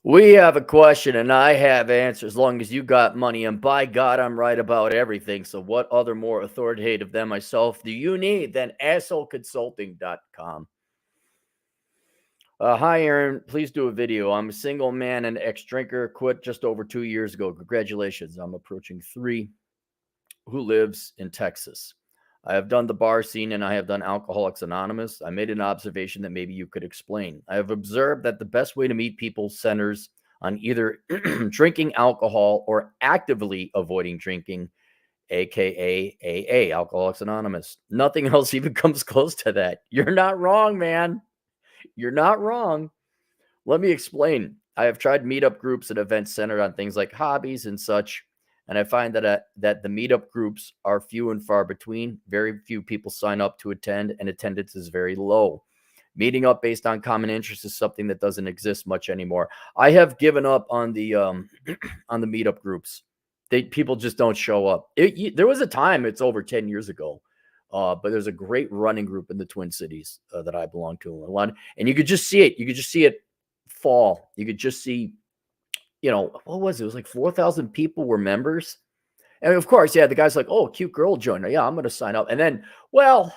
We have a question and I have answers as long as you got money. And by God, I'm right about everything. So, what other more authoritative than myself do you need than assholeconsulting.com? Hi, Aaron. Please do a video. I'm a single man and ex drinker. Quit just over 2 years ago. Congratulations. I'm approaching three. Who lives in Texas. I have done the bar scene and I have done Alcoholics Anonymous. I made an observation that maybe you could explain. I have observed that the best way to meet people centers on either drinking alcohol or actively avoiding drinking, aka AA, Alcoholics Anonymous. Nothing else even comes close to that. You're not wrong, man. You're not wrong. Let me explain. I have tried meetup groups and events centered on things like hobbies and such, and I find that the meetup groups are few and far between. Very few people sign up to attend, and attendance is very low. Meeting up based on common interests is something that doesn't exist much anymore. I have given up on the on the meetup groups. People just don't show up. There was a time, it's over 10 years ago, but there's a great running group in the Twin Cities that I belong to. And you could just see it. You could just see it fall. You could just see, what was it? It was like 4,000 people were members. And of course, yeah, the guy's like, oh, cute girl joined. Yeah, I'm going to sign up. And then, well,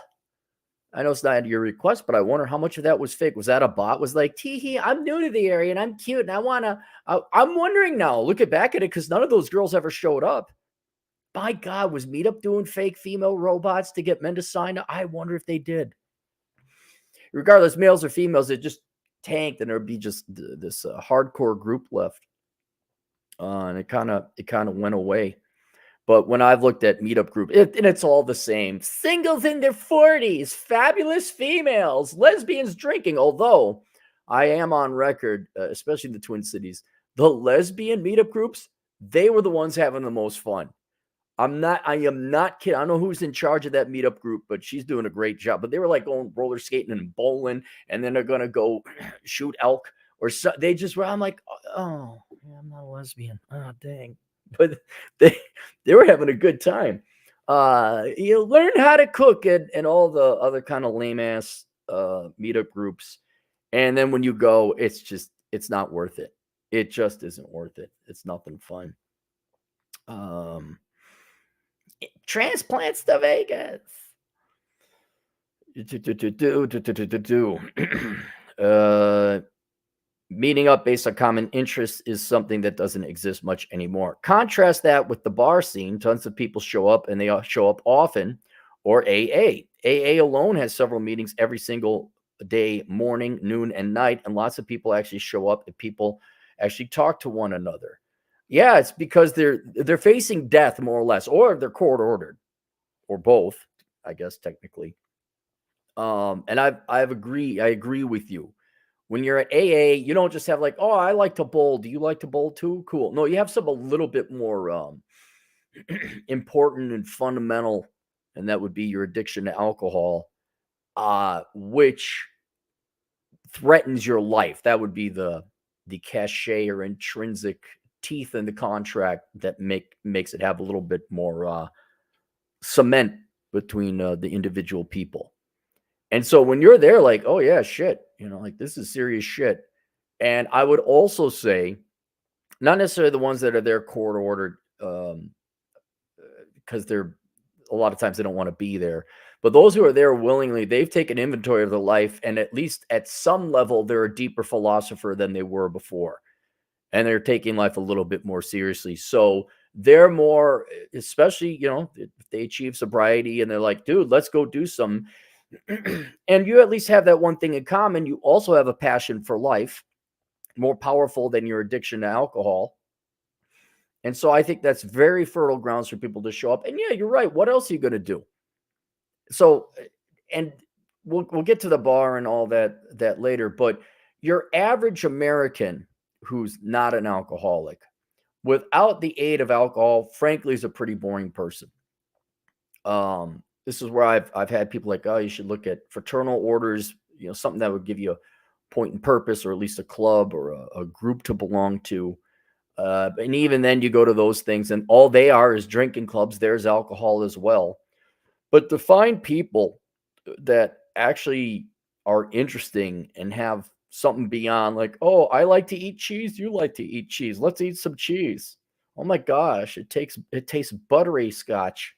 I know it's not your request, but I wonder how much of that was fake. Was that a bot? Was like, tee I'm new to the area and I'm cute and I want to, I'm wondering now, looking back at it, because none of those girls ever showed up. By God, was Meetup doing fake female robots to get men to sign up? I wonder if they did. Regardless, males or females, it just tanked and there'd be just this hardcore group left. And it kind of went away. But when I've looked at meetup group, and it's all the same. Singles in their 40s, fabulous females, lesbians drinking. Although I am on record, especially in the Twin Cities, the lesbian meetup groups, they were the ones having the most fun. I am not kidding. I don't know who's in charge of that meetup group, but she's doing a great job. But they were like going roller skating and bowling, and then they're going to go shoot elk or so. They just were, I'm like, oh, I'm not a lesbian. Oh, dang. But they were having a good time. You learn how to cook and all the other kind of lame ass meetup groups. And then when you go, it's not worth it. It just isn't worth it. It's nothing fun. Transplants to Vegas. Meeting up based on common interests is something that doesn't exist much anymore. Contrast that with the bar scene. Tons of people show up and they show up often. Or AA. AA alone has several meetings every single day, morning, noon, and night. And lots of people actually show up and people actually talk to one another. Yeah, it's because they're facing death more or less, or they're court ordered, or both, I guess technically. And I agree with you. When you're at AA, you don't just have like, oh, I like to bowl. Do you like to bowl too? Cool. No, you have some a little bit more important and fundamental, and that would be your addiction to alcohol, which threatens your life. That would be the cachet or intrinsic teeth in the contract that makes it have a little bit more cement between the individual people. And so when you're there, like, oh yeah, shit, like this is serious shit. And I would also say, not necessarily the ones that are there court ordered, because they're a lot of times they don't want to be there. But those who are there willingly, they've taken inventory of their life, and at least at some level, they're a deeper philosopher than they were before. And they're taking life a little bit more seriously. So they're more, especially, if they achieve sobriety and they're like, dude, let's go do some. And you at least have that one thing in common. You also have a passion for life, more powerful than your addiction to alcohol. And so I think that's very fertile grounds for people to show up. And yeah, you're right. What else are you going to do? So, and we'll get to the bar and all that later. But your average American who's not an alcoholic, without the aid of alcohol, frankly, is a pretty boring person. This is where I've had people like, oh, you should look at fraternal orders, something that would give you a point and purpose, or at least a club or a group to belong to. And even then you go to those things and all they are is drinking clubs. There's alcohol as well. But to find people that actually are interesting and have something beyond like, oh, I like to eat cheese. You like to eat cheese. Let's eat some cheese. Oh my gosh, it tastes buttery scotch.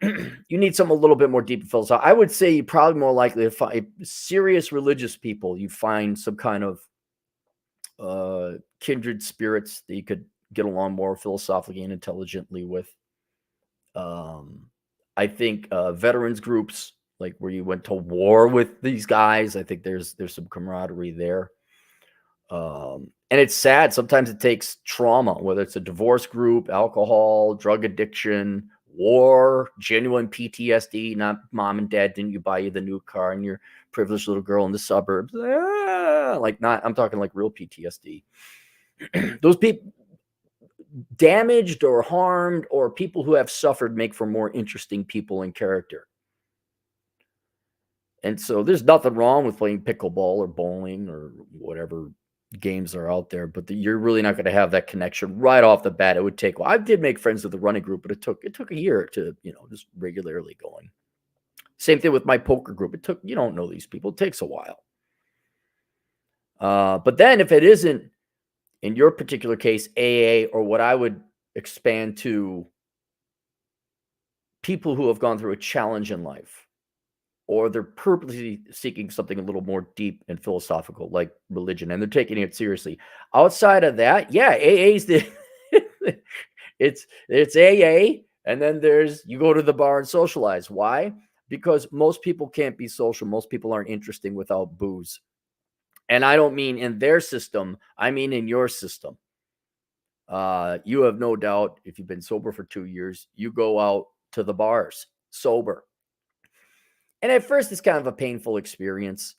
You need something a little bit more deep and philosophical. I would say you probably more likely to find serious religious people. You find some kind of kindred spirits that you could get along more philosophically and intelligently with. Um, I think veterans groups, like where you went to war with these guys, I think there's some camaraderie there. And it's sad. Sometimes it takes trauma, whether it's a divorce group, alcohol, drug addiction, war, genuine PTSD. Not mom and dad didn't you buy you the new car and your privileged little girl in the suburbs. Like not, I'm talking like real PTSD. Those people damaged or harmed or people who have suffered make for more interesting people and character. And so there's nothing wrong with playing pickleball or bowling or whatever games are out there, but you're really not going to have that connection right off the bat. It would take. Well, I did make friends with the running group, but it took a year to just regularly going. Same thing with my poker group. It took. You don't know these people. It takes a while. But then if it isn't in your particular case AA or what I would expand to people who have gone through a challenge in life, or they're purposely seeking something a little more deep and philosophical, like religion, and they're taking it seriously. Outside of that, yeah, AA's the it's AA, and then there's you go to the bar and socialize. Why? Because most people can't be social. Most people aren't interesting without booze. And I don't mean in their system, I mean in your system. You have no doubt, if you've been sober for 2 years, you go out to the bars sober. And at first, it's kind of a painful experience.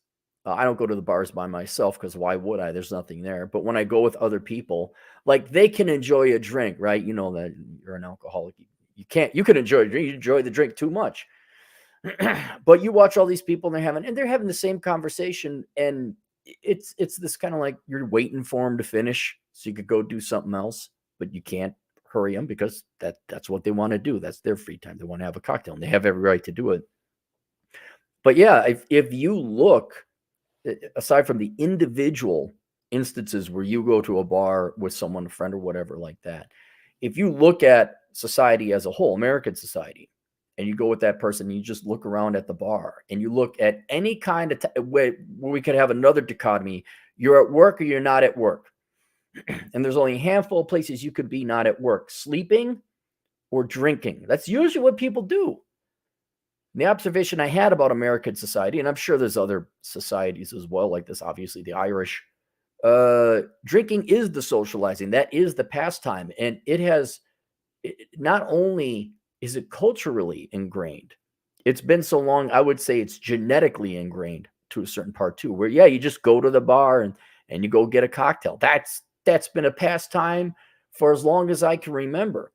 I don't go to the bars by myself because why would I? There's nothing there. But when I go with other people, like they can enjoy a drink, right? You know that you're an alcoholic. You can't. You can enjoy a drink. You enjoy the drink too much. But you watch all these people and they're having the same conversation, and it's this kind of like you're waiting for them to finish so you could go do something else, but you can't hurry them because that's what they want to do. That's their free time. They want to have a cocktail, and they have every right to do it. But yeah, if you look, aside from the individual instances where you go to a bar with someone, a friend or whatever like that, if you look at society as a whole, American society, and you go with that person, and you just look around at the bar and you look at any kind of where we could have another dichotomy. You're at work or you're not at work. And there's only a handful of places you could be not at work: sleeping or drinking. That's usually what people do. The observation I had about American society, and I'm sure there's other societies as well like this, obviously the Irish, drinking is the socializing. That is the pastime. And not only is it culturally ingrained, it's been so long, I would say it's genetically ingrained to a certain part too, where, yeah, you just go to the bar and you go get a cocktail. That's been a pastime for as long as I can remember.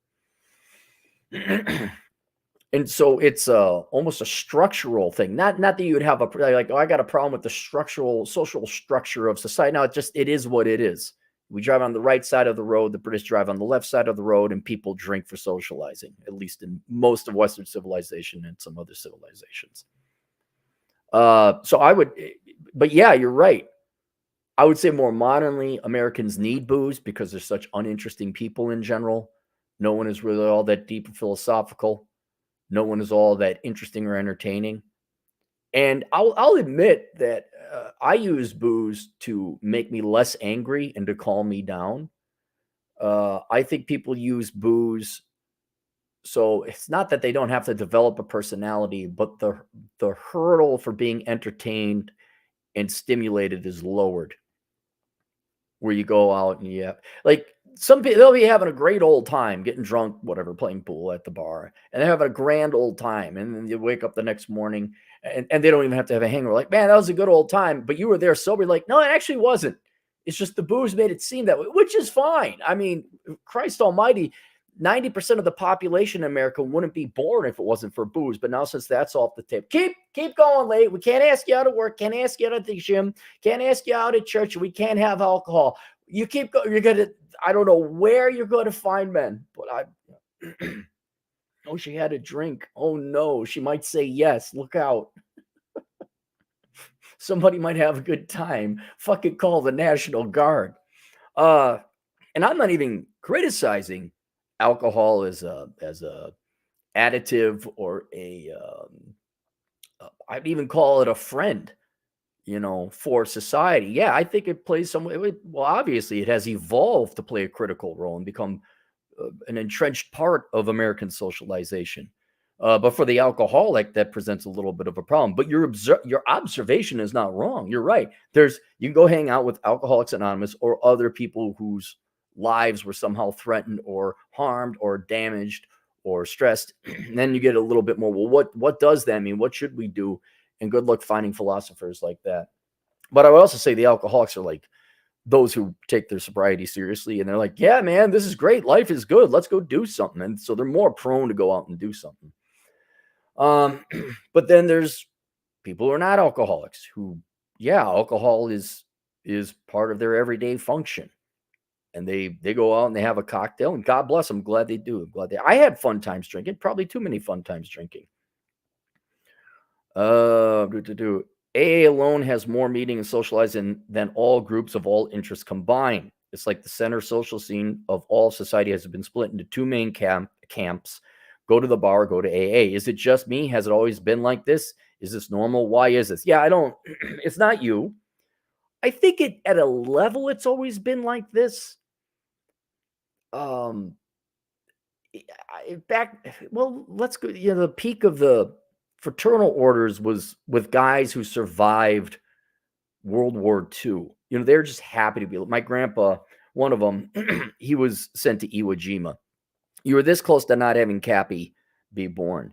And so it's almost a structural thing. Not that you would have like, oh, I got a problem with the structural social structure of society. No, it is what it is. We drive on the right side of the road. The British drive on the left side of the road, and people drink for socializing, at least in most of Western civilization and some other civilizations. So I would, but yeah, you're right. I would say more modernly, Americans need booze because they're such uninteresting people in general. No one is really all that deep and philosophical. No one is all that interesting or entertaining. And I'll admit that I use booze to make me less angry and to calm me down. I think people use booze so it's not that they don't have to develop a personality, but the hurdle for being entertained and stimulated is lowered. Where you go out and like some people, they'll be having a great old time getting drunk, whatever, playing pool at the bar, and they're having a grand old time. And then you wake up the next morning and they don't even have to have a hangover. Like, man, that was a good old time, but you were there sober. Like, no, it actually wasn't. It's just the booze made it seem that way, which is fine. I mean, Christ almighty, 90% of the population in America wouldn't be born if it wasn't for booze. But now, since that's off the table, keep going, late. We can't ask you out of work. Can't ask you out at the gym. Can't ask you out at church. We can't have alcohol. You keep going. You're gonna. I don't know where you're going to find men, but oh, she had a drink. Oh no, she might say yes. Look out. somebody might have a good time. Fucking call the National Guard. Uh, and I'm not even criticizing alcohol as a additive or I'd even call it a friend, for society. Yeah, I think it plays some. Well, obviously, it has evolved to play a critical role and become an entrenched part of American socialization. But for the alcoholic, that presents a little bit of a problem. But your observation is not wrong. You're right. You can go hang out with Alcoholics Anonymous or other people whose lives were somehow threatened or harmed or damaged or stressed. And then you get a little bit more. Well, what does that mean? What should we do? And good luck finding philosophers like that. But I would also say the alcoholics are like those who take their sobriety seriously, and they're like, yeah, man, this is great. Life is good. Let's go do something. And so they're more prone to go out and do something. Um, but then there's people who are not alcoholics who, yeah, alcohol is part of their everyday function. And they go out and they have a cocktail, and God bless them. Glad they do. I had fun times drinking, probably too many fun times drinking. AA alone has more meeting and socializing than all groups of all interests combined. It's like the center social scene of all society has been split into two main camps. Go to the bar, go to AA. Is it just me? Has it always been like this? Is this normal? Why is this? Yeah, I don't, it's not you. I think at a level, it's always been like this. Let's go. The peak of the fraternal orders was with guys who survived World War II. They're just happy to be. My grandpa, one of them, he was sent to Iwo Jima. You were this close to not having Cappy be born.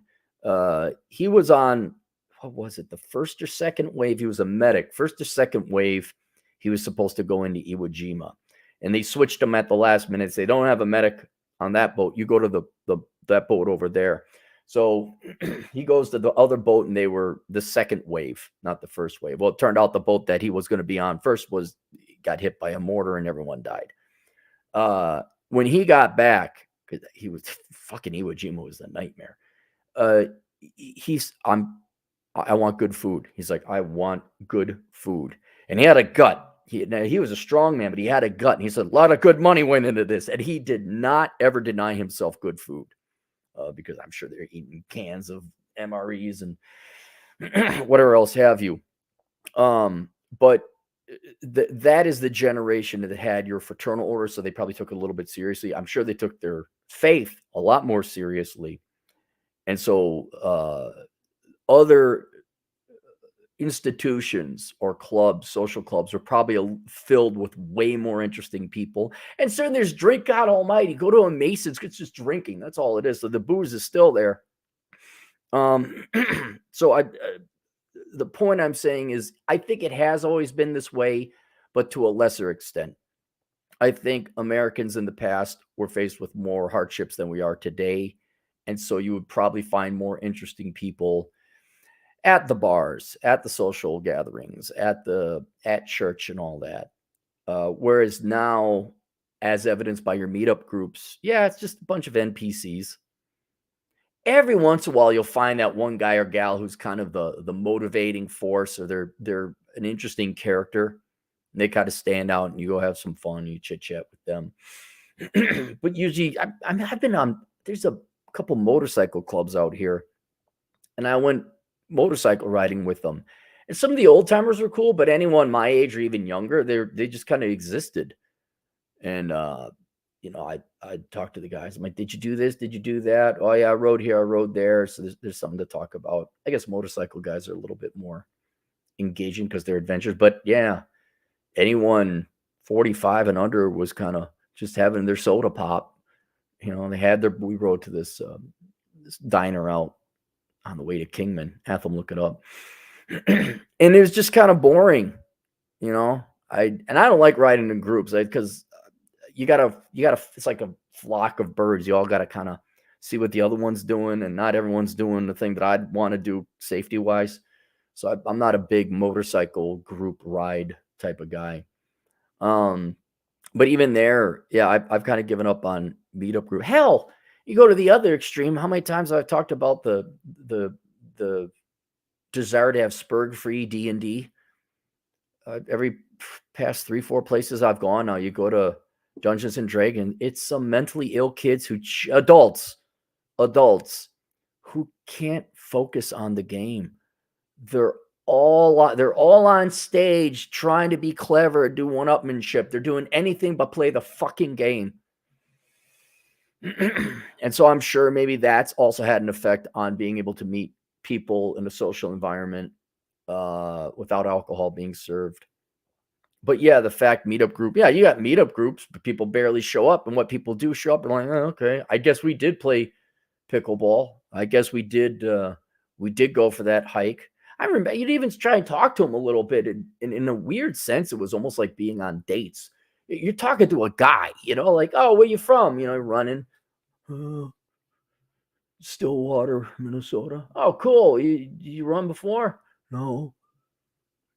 He was on, what was it, the first or second wave? He was a medic. First or second wave, he was supposed to go into Iwo Jima. And they switched him at the last minute. They don't have a medic on that boat. You go to that boat over there. So he goes to the other boat, and they were the second wave, not the first wave. Well, it turned out the boat that he was going to be on first got hit by a mortar and everyone died. When he got back, because he was fucking Iwo Jima was a nightmare. I want good food. He's like, I want good food. And he had a gut. He was a strong man, but he had a gut. And he said, a lot of good money went into this. And he did not ever deny himself good food. Because I'm sure they're eating cans of MREs and whatever else have you. But that is the generation that had your fraternal order, so they probably took it a little bit seriously. I'm sure they took their faith a lot more seriously. And so other institutions or clubs, social clubs, are probably filled with way more interesting people. And certainly there's drink, God almighty. Go to a Mason's, it's just drinking. That's all it is. So the booze is still there. So the point I'm saying is I think it has always been this way, but to a lesser extent. I think Americans in the past were faced with more hardships than we are today. And so you would probably find more interesting people at the bars, at the social gatherings, at church and all that. Whereas now, as evidenced by your meetup groups, yeah, it's just a bunch of NPCs. Every once in a while, you'll find that one guy or gal who's kind of the motivating force, or they're an interesting character. And they kind of stand out, and you go have some fun. You chit chat with them. But usually, I've been on. There's a couple motorcycle clubs out here, and I went motorcycle riding with them. And some of the old timers were cool, but anyone my age or even younger, they just kind of existed. And I talked to the guys. I'm like, did you do this? Did you do that? Oh yeah, I rode here, I rode there. So there's something to talk about. I guess motorcycle guys are a little bit more engaging because they're adventures. But yeah, anyone 45 and under was kind of just having their soda pop. We rode to this diner out on the way to Kingman. Have them look it up. And it was just kind of boring, I don't like riding in groups because you gotta, it's like a flock of birds. You all gotta kind of see what the other one's doing, and not everyone's doing the thing that I'd want to do safety wise. So I'm not a big motorcycle group ride type of guy. But even there, yeah, I've kind of given up on meetup group. Hell, you go to the other extreme. How many times I've talked about the desire to have Spurg free D&D? every past 3-4 places I've gone now, you go to Dungeons and Dragons, it's some mentally ill kids adults who can't focus on the game. They're all on stage trying to be clever, do one-upmanship. They're doing anything but play the fucking game. And so I'm sure maybe that's also had an effect on being able to meet people in a social environment without alcohol being served. But yeah, the fact meetup group, yeah, you got meetup groups, but people barely show up. And what people do show up, and like, oh, okay, I guess we did play pickleball. I guess we did go for that hike. I remember you'd even try and talk to him a little bit. And in a weird sense, it was almost like being on dates. You're talking to a guy, like, oh, where you from? Running. Stillwater, Minnesota. Oh, cool. You run before? No.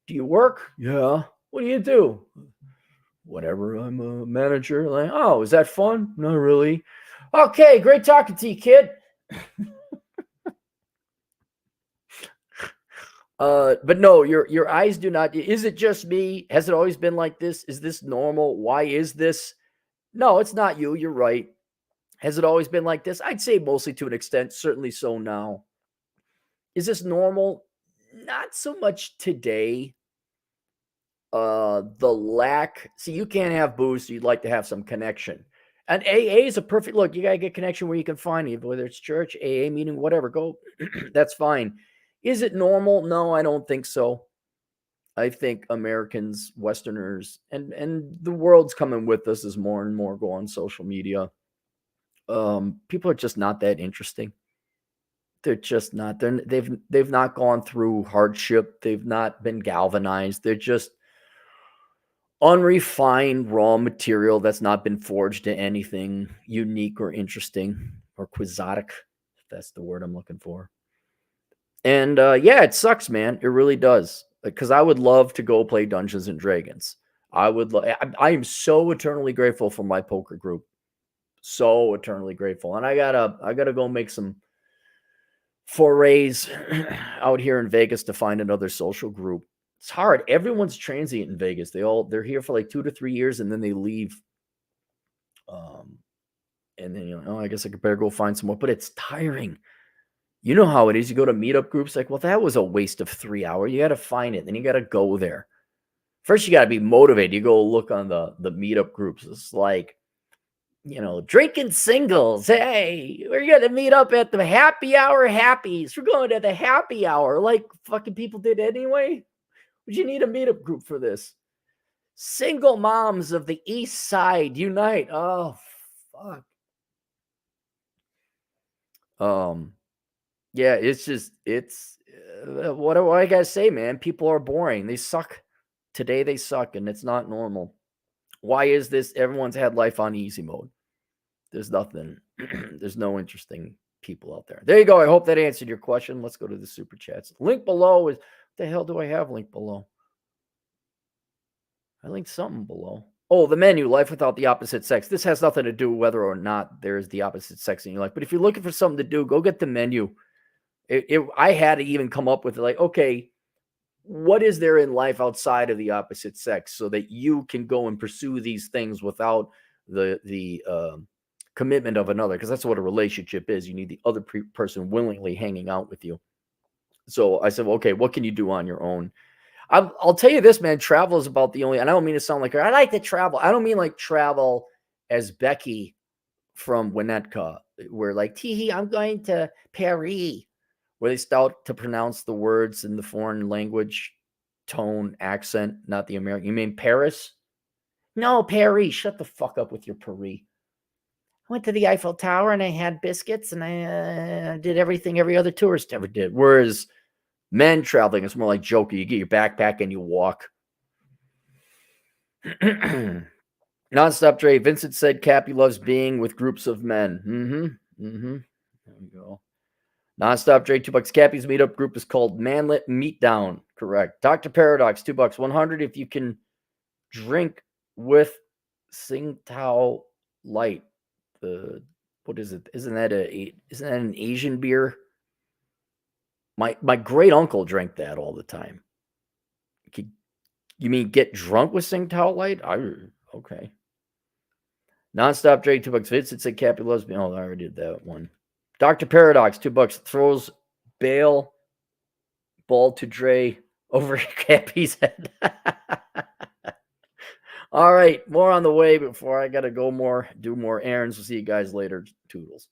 Do you work? Yeah. What do you do? Whatever. I'm a manager. Like, oh, is that fun? Not really. Okay, great talking to you, kid. But no, your eyes do not. Is it just me? Has it always been like this? Is this normal? Why is this? No, it's not you. You're right. Has it always been like this? I'd say mostly to an extent, certainly so now. Is this normal? Not so much today. The lack, see, you can't have booze, so you'd like to have some connection. And AA is a perfect look. You got to get connection where you can find it, whether it's church, AA meeting, whatever, go. That's fine. Is it normal? No, I don't think so. I think Americans, Westerners, and the world's coming with us as more and more go on social media. People are just not that interesting. They're just not. They've not gone through hardship. They've not been galvanized. They're just unrefined raw material that's not been forged to anything unique or interesting or quixotic, if that's the word I'm looking for. And yeah, it sucks, man. It really does. Because I would love to go play Dungeons and Dragons. I am so eternally grateful for my poker group. So eternally grateful. And I gotta go make some forays out here in Vegas to find another social group. It's hard. Everyone's transient in Vegas. They're here for like 2 to 3 years and then they leave. And then I guess I could better go find some more. But it's tiring. You know how it is. You go to meetup groups, like, well, that was a waste of 3 hours. You got to find it. Then you got to go there. First, you got to be motivated. You go look on the meetup groups. It's like, drinking singles. Hey, we're going to meet up at the happy hour happies. We're going to the happy hour like fucking people did anyway. Would you need a meetup group for this? Single moms of the East Side unite. Oh, fuck. Yeah, it's what do I gotta say, man? People are boring. They suck. Today they suck, and it's not normal. Why is this? Everyone's had life on easy mode. There's nothing. There's no interesting people out there. There you go. I hope that answered your question. Let's go to the super chats. Link below is what the hell do I have linked below? I linked something below. Oh, the menu, life without the opposite sex. This has nothing to do with whether or not there's the opposite sex in your life. But if you're looking for something to do, go get the menu. I had to even come up with like, okay, what is there in life outside of the opposite sex so that you can go and pursue these things without the commitment of another? Because that's what a relationship is. You need the other person willingly hanging out with you. So I said, well, okay, what can you do on your own? I'll tell you this, man. Travel is about the only, and I don't mean to sound like her. I like to travel. I don't mean like travel as Becky from Winnetka, where like, teehee, I'm going to Paris, where they start to pronounce the words in the foreign language tone, accent, not the American. You mean Paris? No, Paris. Shut the fuck up with your Paris. I went to the Eiffel Tower and I had biscuits and I did everything every other tourist ever did. Whereas men traveling, it's more like Joker. You get your backpack and you walk. Nonstop Dre. Vincent said Cappy loves being with groups of men. There we go. Nonstop Dre, $2. Cappy's meetup group is called Manlet Meetdown. Correct. Dr. Paradox, $2. 100 if you can drink with Tsingtao Light. What is it? Isn't that an Asian beer? My great uncle drank that all the time. You mean get drunk with Sing Tao Light? Okay. Nonstop Drake, $2. Vincent said Cappy loves me. Oh, I already did that one. Dr. Paradox, $2. Throws bail ball to Dre over Cappy's head. All right, more on the way before I gotta go do more errands. We'll see you guys later. Toodles.